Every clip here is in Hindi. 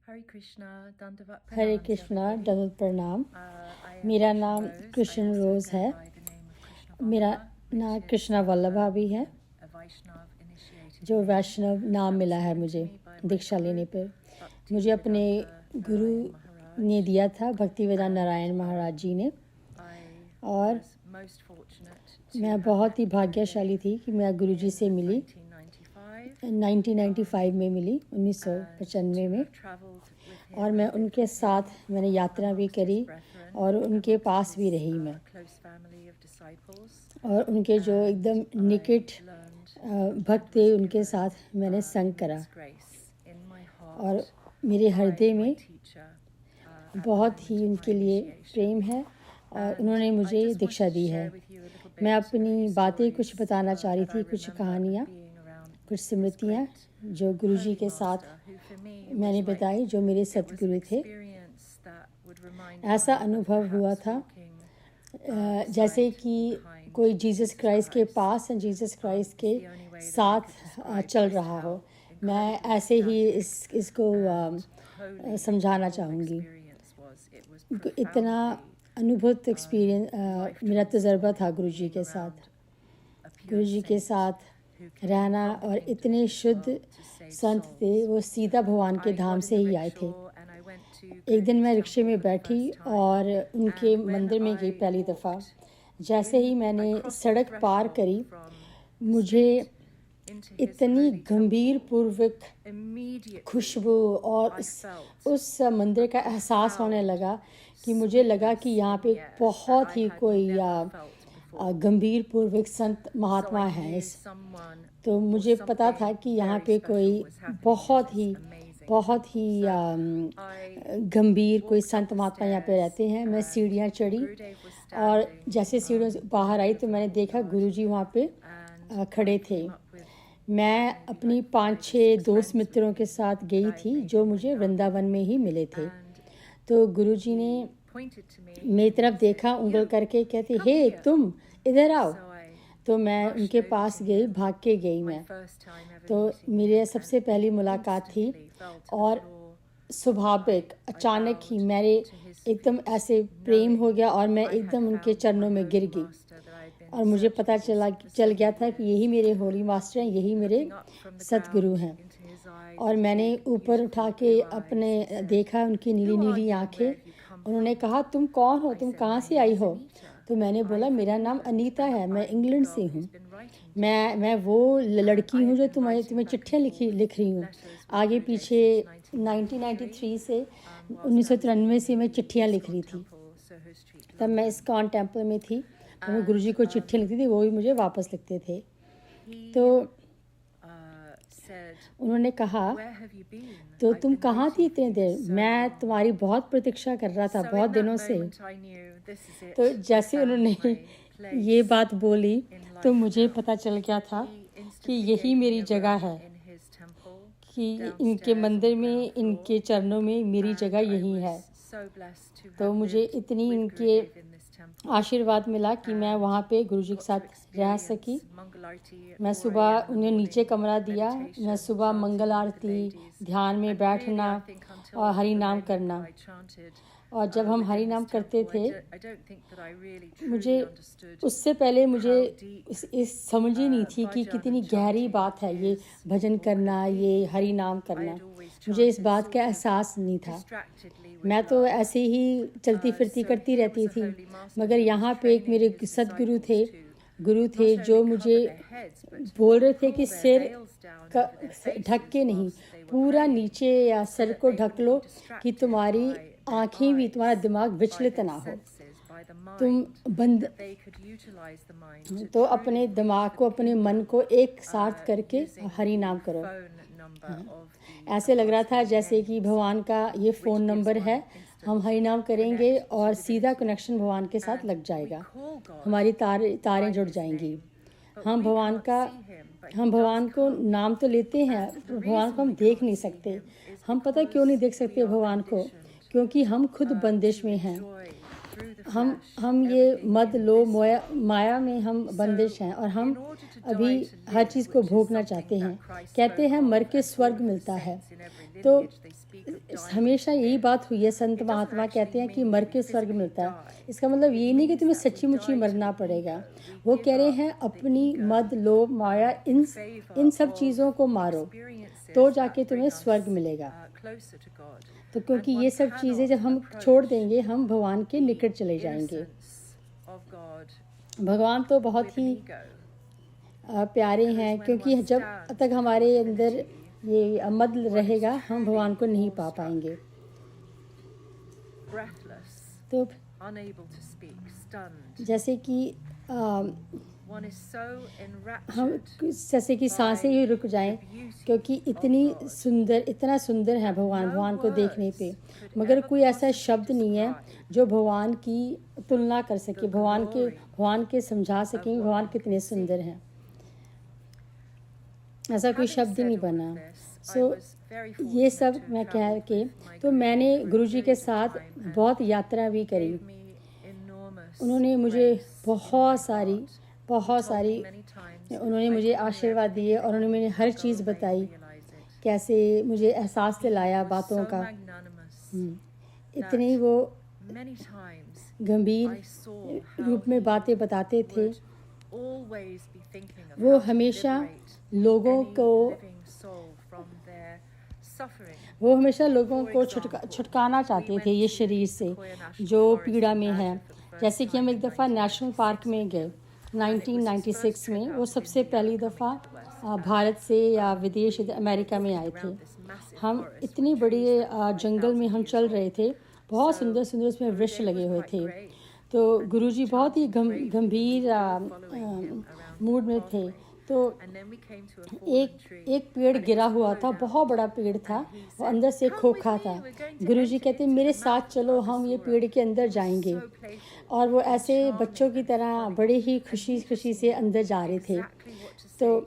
हरे कृष्णा, दंडवत प्रणाम। मेरा नाम कृष्ण रोज़ है। मेरा नाम कृष्णा वल्लभा भी है, जो वैष्णव नाम मिला है मुझे दीक्षा लेने पर। मुझे अपने गुरु ने दिया था, भक्तिवेदांत नारायण महाराज जी ने। और मैं बहुत ही भाग्यशाली थी कि मैं गुरु जी से मिली। 1995 में मिली, 1995 में। और मैं उनके साथ मैंने यात्रा भी करी और उनके पास भी रही मैं। और उनके जो एकदम निकट भक्त थे, उनके साथ मैंने संग करा। और मेरे हृदय में बहुत ही उनके लिए प्रेम है और उन्होंने मुझे दीक्षा दी है। मैं अपनी बातें कुछ बताना चाह रही थी, कुछ कहानियाँ, कुछ स्मृतियाँ जो गुरुजी के साथ मैंने बताई, जो मेरे सतगुरु थे। ऐसा अनुभव हुआ था जैसे कि कोई जीसस क्राइस्ट के पास या जीसस क्राइस्ट के साथ चल रहा हो। मैं ऐसे ही इसको समझाना चाहूँगी। इतना अनुभूत एक्सपीरियंस मेरा तजर्बा था गुरुजी के साथ। गुरुजी के साथ रहना, और इतने शुद्ध संत थे, वो सीधा भगवान के धाम से ही आए थे। एक दिन मैं रिक्शे में बैठी और उनके मंदिर में गई पहली दफ़ा। जैसे ही मैंने सड़क पार करी, मुझे इतनी गंभीर पूर्वक खुशबू और उस मंदिर का एहसास होने लगा कि मुझे लगा कि यहाँ पे बहुत ही कोई गंभीर पूर्वक संत महात्मा है। तो मुझे पता था कि यहाँ पे कोई बहुत ही गंभीर कोई संत महात्मा यहाँ पे रहते हैं। मैं सीढ़ियाँ चढ़ी और जैसे सीढ़ियों से बाहर आई तो मैंने देखा गुरुजी वहाँ पे खड़े थे। मैं अपनी 5-6 दोस्त मित्रों के साथ गई थी, जो मुझे वृंदावन में ही मिले थे। तो गुरुजी ने मेरी तरफ देखा, उंगल करके कहते, हे तुम इधर आओ। तो मैं उनके पास गई, भाग के गई मैं। तो मेरे सबसे पहली मुलाकात थी और स्वाभाविक अचानक ही मेरे एकदम ऐसे प्रेम हो गया और मैं एकदम उनके चरणों में गिर गई। और मुझे पता चल गया था कि यही मेरे होली मास्टर हैं, यही मेरे सतगुरु हैं। और मैंने ऊपर उठा के अपने देखा उनकी नीली नीली आँखें। उन्होंने कहा, तुम कौन हो, तुम कहाँ से आई हो? तो मैंने बोला, मेरा नाम अनीता है, मैं इंग्लैंड से हूँ। मैं वो लड़की हूँ जो तुम्हें चिट्ठियाँ लिख रही हूँ। आगे पीछे 1993 से 1993 से मैं चिट्ठियाँ लिख रही थी। तब मैं इस्कॉन टेम्पल में थी, तो मैं गुरुजी को चिट्ठियाँ लिखती थी, वो भी मुझे वापस लिखते थे। तो उन्होंने कहा, तो तुम कहाँ थी इतने देर? मैं तुम्हारी बहुत प्रतीक्षा कर रहा था, बहुत दिनों से। तो जैसे उन्होंने ये बात बोली तो मुझे पता चल गया था कि यही मेरी जगह है, कि इनके मंदिर में, इनके चरणों में मेरी जगह यही है। तो मुझे इतनी इनके आशीर्वाद मिला कि मैं वहाँ पे गुरुजी के साथ रह सकी। मैं सुबह उन्हें नीचे कमरा दिया, मैं सुबह मंगल आरती, ध्यान में बैठना और हरि नाम करना। और जब हम हरि नाम करते थे, मुझे उससे पहले मुझे इस समझ ही नहीं थी कि कितनी गहरी बात है ये भजन करना, ये हरि नाम करना। मुझे इस बात का एहसास नहीं था। मैं तो ऐसे ही चलती फिरती करती रहती थी। मगर यहाँ पे एक मेरे सतगुरु थे जो मुझे बोल रहे थे कि सिर ढक के नहीं, पूरा नीचे या सर को ढक लो कि तुम्हारी आँखें भी, तुम्हारा दिमाग विचलित ना हो। तुम बंद तो अपने दिमाग को, अपने मन को एक साथ करके हरि नाम करो। ऐसे लग रहा था जैसे कि भगवान का ये फ़ोन नंबर है, हम हरि नाम करेंगे और सीधा कनेक्शन भगवान के साथ लग जाएगा, हमारी तारें जुड़ जाएंगी। हम भगवान को नाम तो लेते हैं, भगवान को हम देख नहीं सकते। हम पता क्यों नहीं देख सकते भगवान को? क्योंकि हम खुद बंदिश में हैं। हम ये मद लोभ माया में हम बंदिश हैं और हम अभी हर चीज़ को भोगना चाहते हैं। कहते हैं मर के स्वर्ग मिलता है, तो हमेशा यही बात हुई है, संत महात्मा कहते हैं कि मर के स्वर्ग मिलता है। इसका मतलब ये नहीं कि तुम्हें सच्ची मुच्ची मरना पड़ेगा। वो कह रहे हैं अपनी मद लोभ माया इन सब चीज़ों को मारो तो जाके तुम्हें स्वर्ग मिलेगा। तो क्योंकि ये सब चीज़ें जब हम छोड़ देंगे हम भगवान के निकट चले जाएंगे। भगवान तो बहुत ही प्यारे हैं, क्योंकि जब तक हमारे अंदर ये मद रहेगा हम भगवान को नहीं पा पाएंगे। तो जैसे कि हम जैसे कि सांसें ही रुक जाएं, क्योंकि इतना सुंदर है भगवान को देखने पे, मगर कोई ऐसा शब्द नहीं है जो भगवान की तुलना कर सके, भगवान के समझा सकें भगवान कितने सुंदर हैं। ऐसा कोई शब्द ही नहीं बना। ये सब मैं कह के तो मैंने गुरुजी के साथ बहुत यात्रा भी करी। उन्होंने मुझे बहुत सारी उन्होंने मुझे आशीर्वाद दिए और उन्होंने मुझे हर चीज़ बताई, कैसे मुझे एहसास दिलाया बातों का। इतनी वो गंभीर रूप में बातें बताते थे। वो हमेशा लोगों को छुटकाना चाहते थे ये शरीर से जो पीड़ा में है। जैसे कि हम एक दफ़ा नेशनल पार्क में गए 1996 में, वो सबसे पहली दफ़ा भारत से या विदेश अमेरिका में आए थे। हम इतनी बड़ी जंगल में हम चल रहे थे, बहुत सुंदर सुंदर उसमें वृक्ष लगे हुए थे। तो गुरुजी बहुत ही गंभीर मूड में थे। तो एक पेड़ गिरा हुआ था, बहुत बड़ा पेड़ था, वो अंदर से खोखा था। गुरुजी कहते मेरे साथ चलो, हम ये पेड़ के अंदर जाएंगे। और वो ऐसे बच्चों की तरह बड़े ही खुशी से अंदर जा रहे थे। तो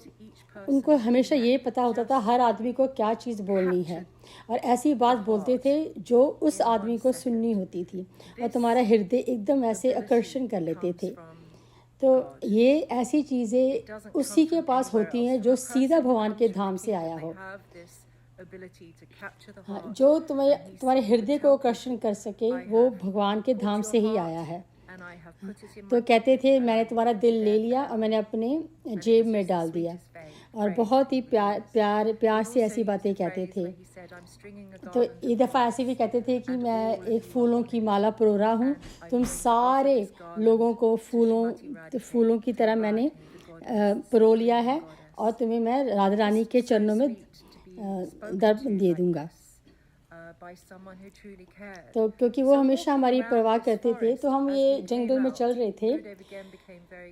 उनको हमेशा ये पता होता था हर आदमी को क्या चीज़ बोलनी है, और ऐसी बात बोलते थे जो उस आदमी को सुननी होती थी और तुम्हारा हृदय एकदम ऐसे आकर्षण कर लेते थे। तो ये ऐसी चीज़ें उसी के पास होती हैं जो सीधा भगवान के धाम से आया हो। हाँ, जो तुम्हारे हृदय को आकर्षण कर सके वो भगवान के धाम से ही आया है। तो कहते थे मैंने तुम्हारा दिल ले लिया और मैंने अपने जेब में डाल दिया, और बहुत ही प्यार से ऐसी बातें कहते थे। तो एक दफ़ा ऐसे भी कहते थे कि मैं एक फूलों की माला परो रहा हूँ, तुम सारे लोगों को फूलों की तरह मैंने परो लिया है और तुम्हें मैं राधा रानी के चरणों में दर्पण दे दूँगा। तो क्योंकि वो हमेशा हमारी परवाह करते थे। तो हम ये जंगल में चल रहे थे,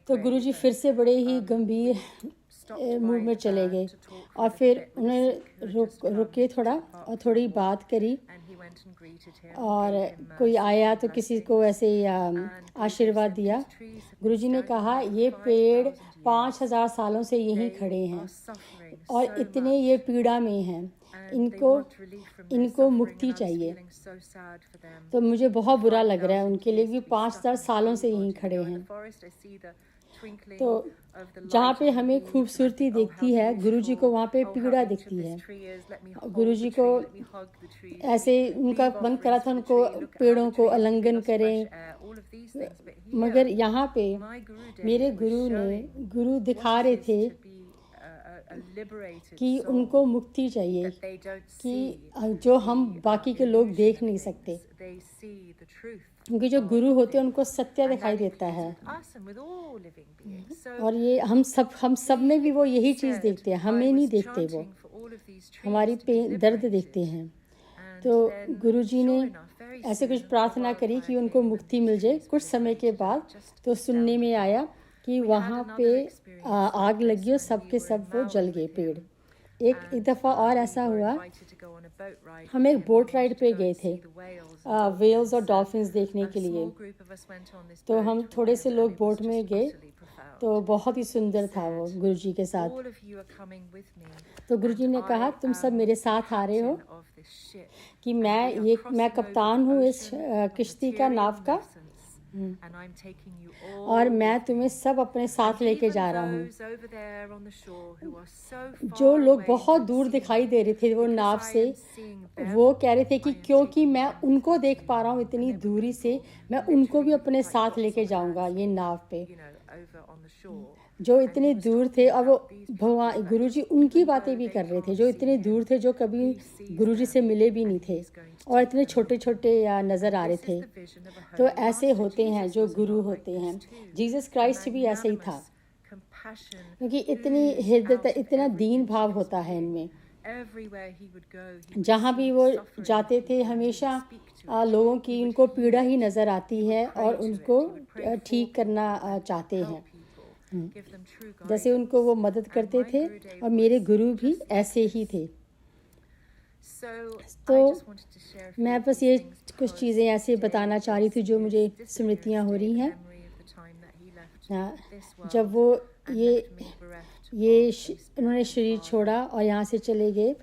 तो गुरुजी फिर से बड़े ही गंभीर मूड में चले गए, और फिर उन्हें रुके थोड़ा और थोड़ी बात करी, और कोई आया तो किसी को ऐसे आशीर्वाद दिया। गुरुजी ने कहा ये पेड़ 5000 सालों से यहीं खड़े हैं और इतने ये पीड़ा में हैं, इनको मुक्ति चाहिए। तो मुझे बहुत बुरा लग रहा है उनके लिए कि 5000 सालों से यहीं खड़े हैं। तो जहाँ पे हमें खूबसूरती दिखती है, गुरुजी को वहाँ पे पीड़ा दिखती है। गुरुजी को ऐसे उनका मन करा था उनको पेड़ों को आलिंगन करें, मगर यहाँ पे मेरे गुरु दिखा रहे थे कि उनको मुक्ति चाहिए, कि जो हम बाकी के लोग देख नहीं सकते, क्योंकि जो गुरु होते हैं उनको सत्य दिखाई देता है। और ये हम सब में भी वो यही चीज़ देखते हैं, हमें नहीं देखते, वो हमारी दर्द देखते हैं। तो गुरुजी ने ऐसे कुछ प्रार्थना करी कि उनको मुक्ति मिल जाए। कुछ समय के बाद तो सुनने में आया कि वहाँ पे आग लगी और सब के सब वो जल गए पेड़। एक दफ़ा और ऐसा हुआ, हम एक बोट राइड पे गए थे वेल्स और डॉल्फिन्स देखने के लिए। तो हम थोड़े से लोग बोट में गए, तो बहुत ही सुंदर था वो गुरुजी के साथ। तो गुरुजी ने कहा तुम सब मेरे साथ आ रहे हो, कि मैं कप्तान हूँ इस किश्ती का, नाव का, और मैं तुम्हें सब अपने साथ लेके जा रहा हूँ। जो लोग बहुत दूर दिखाई दे रहे थे वो नाव से, वो कह रहे थे कि क्योंकि मैं उनको देख पा रहा हूँ इतनी दूरी से, मैं उनको भी अपने साथ लेके जाऊंगा ये नाव पे, जो इतने दूर थे। और वो भगवान गुरुजी उनकी बातें भी कर रहे थे जो इतने दूर थे, जो कभी गुरुजी से मिले भी नहीं थे और इतने छोटे छोटे नज़र आ रहे थे। तो ऐसे होते हैं जो गुरु होते हैं। जीसस क्राइस्ट भी ऐसे ही था, क्योंकि इतनी हृदयता, इतना दीन भाव होता है इनमें। जहाँ भी वो जाते थे हमेशा लोगों की उनको पीड़ा ही नज़र आती है और उनको ठीक करना चाहते हैं। जैसे उनको वो मदद करते थे, और मेरे गुरु भी ऐसे ही थे। तो मैं बस ये कुछ चीज़ें ऐसे बताना चाह रही थी जो मुझे स्मृतियाँ हो रही हैं। जब वो उन्होंने शरीर छोड़ा और यहाँ से चले गए,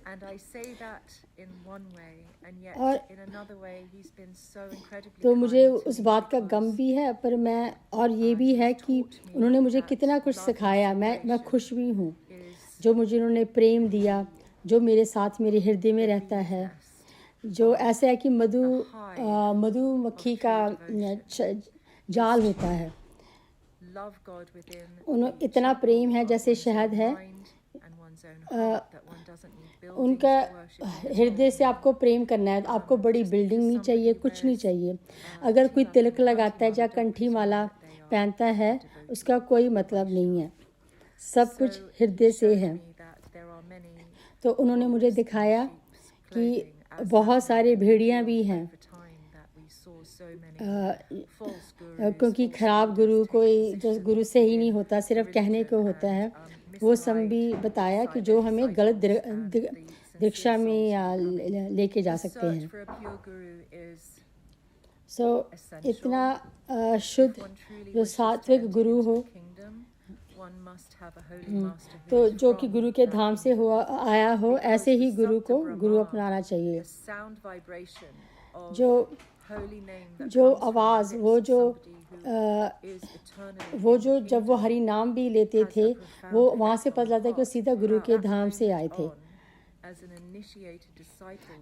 और तो मुझे उस बात का गम भी है, पर मैं, और ये भी है कि उन्होंने मुझे कितना कुछ सिखाया। मैं खुश भी हूँ जो मुझे उन्होंने प्रेम दिया, जो मेरे साथ मेरे हृदय में रहता है, जो ऐसा है कि मधुमक्खी का जाल होता है। इतना प्रेम है जैसे शहद है, उनका हृदय से आपको प्रेम करना है। आपको बड़ी बिल्डिंग नहीं चाहिए, कुछ नहीं चाहिए। अगर कोई तिलक लगाता है या कंठी माला पहनता है, उसका कोई मतलब नहीं है, सब कुछ हृदय से है। तो उन्होंने मुझे दिखाया कि बहुत सारे भेड़ियाँ भी हैं, क्योंकि खराब गुरु कोई जो गुरु से ही नहीं होता, सिर्फ कहने को होता है। वो सब भी बताया कि जो हमें गलत दीक्षा में लेके जा सकते हैं। इतना शुद्ध जो सात्विक गुरु हो, तो जो कि गुरु के धाम से आया हो, ऐसे ही गुरु को गुरु अपनाना चाहिए। जो आवाज़, वो जो जब वो हरि नाम भी लेते थे, वो वहाँ से पता चलता है कि वो सीधा गुरु के धाम से आए थे।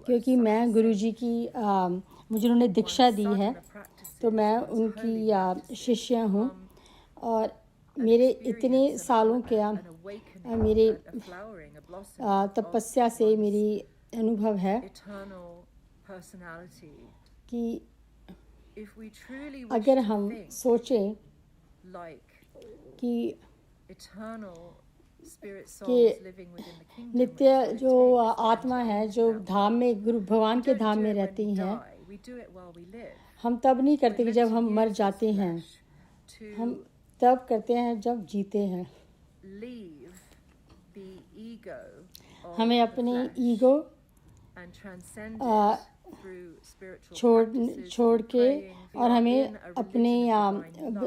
क्योंकि मैं गुरुजी की मुझे उन्होंने दीक्षा दी है, तो मैं उनकी शिष्य हूँ, और मेरे इतने सालों के मेरे तपस्या से मेरी अनुभव है कि अगर हम सोचें कि नित्य जो आत्मा है जो धाम में, गुरु भगवान के धाम में रहती हैं, हम तब नहीं करते कि जब हम मर जाते हैं, हम तब करते हैं जब जीते हैं। हमें अपनी ईगो छोड़ के, और हमें अपने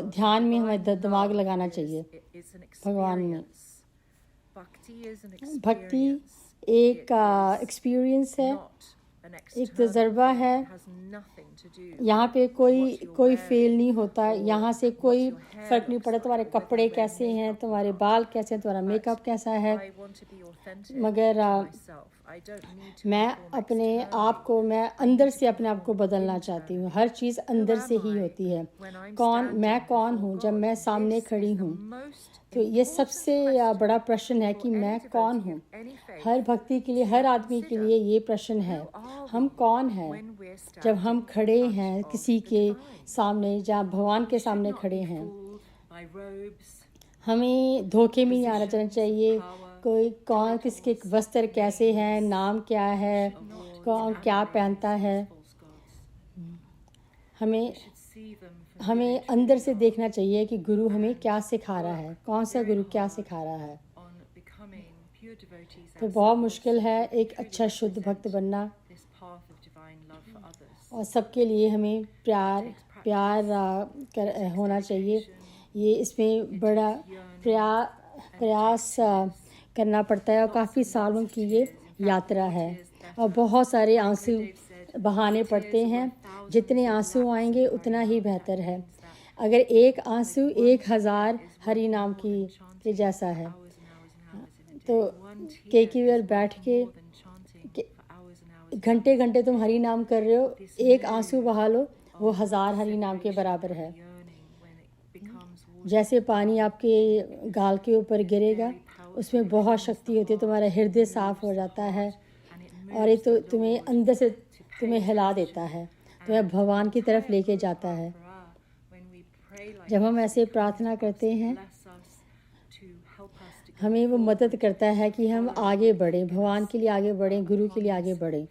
ध्यान में हमें दिमाग लगाना चाहिए भगवान में। भक्ति एक एक्सपीरियंस है, एक तजर्बा है। यहाँ पे कोई फेल नहीं होता, यहाँ से कोई फ़र्क नहीं पड़ता तुम्हारे कपड़े कैसे हैं, तुम्हारे बाल कैसे हैं, तुम्हारा मेकअप कैसा है। मगर मैं अपने आप को, मैं अंदर से अपने आप को बदलना चाहती हूँ। हर चीज़ अंदर से ही होती है। मैं कौन हूँ जब मैं सामने खड़ी हूँ, तो ये सबसे बड़ा प्रश्न है कि मैं कौन हूँ। हर भक्ति के लिए, हर आदमी के लिए ये प्रश्न है, हम कौन हैं जब हम खड़े हैं किसी के सामने, जहाँ भगवान के सामने खड़े हैं। हमें धोखे में नहीं आना चाहिए। कोई कौन, किसके वस्त्र कैसे हैं, नाम क्या है, कौन क्या पहनता है, हमें अंदर से देखना चाहिए कि गुरु हमें क्या सिखा रहा है, कौन सा गुरु क्या सिखा रहा है। तो बहुत मुश्किल है एक अच्छा शुद्ध भक्त बनना, और सबके लिए हमें प्यार होना चाहिए। ये इसमें बड़ा प्रयास करना पड़ता है, और काफ़ी सालों की ये यात्रा है, और बहुत सारे आंसू बहाने पड़ते हैं। जितने आंसू आएंगे उतना ही बेहतर है। अगर एक आंसू 1000 हरि नाम की के जैसा है। तो केकी वर बैठ के घंटे घंटे तुम हरि नाम कर रहे हो, एक आंसू बहा लो, वो 1000 हरि नाम के बराबर है। जैसे पानी आपके गाल के ऊपर गिरेगा, उसमें बहुत शक्ति होती है, तुम्हारा हृदय साफ हो जाता है और ये तो तुम्हें अंदर से तुम्हें हिला देता है, तुम्हें भगवान की तरफ लेके जाता है। जब हम ऐसे प्रार्थना करते हैं, हमें वो मदद करता है कि हम आगे बढ़ें, भगवान के लिए आगे बढ़ें, गुरु के लिए आगे बढ़ें।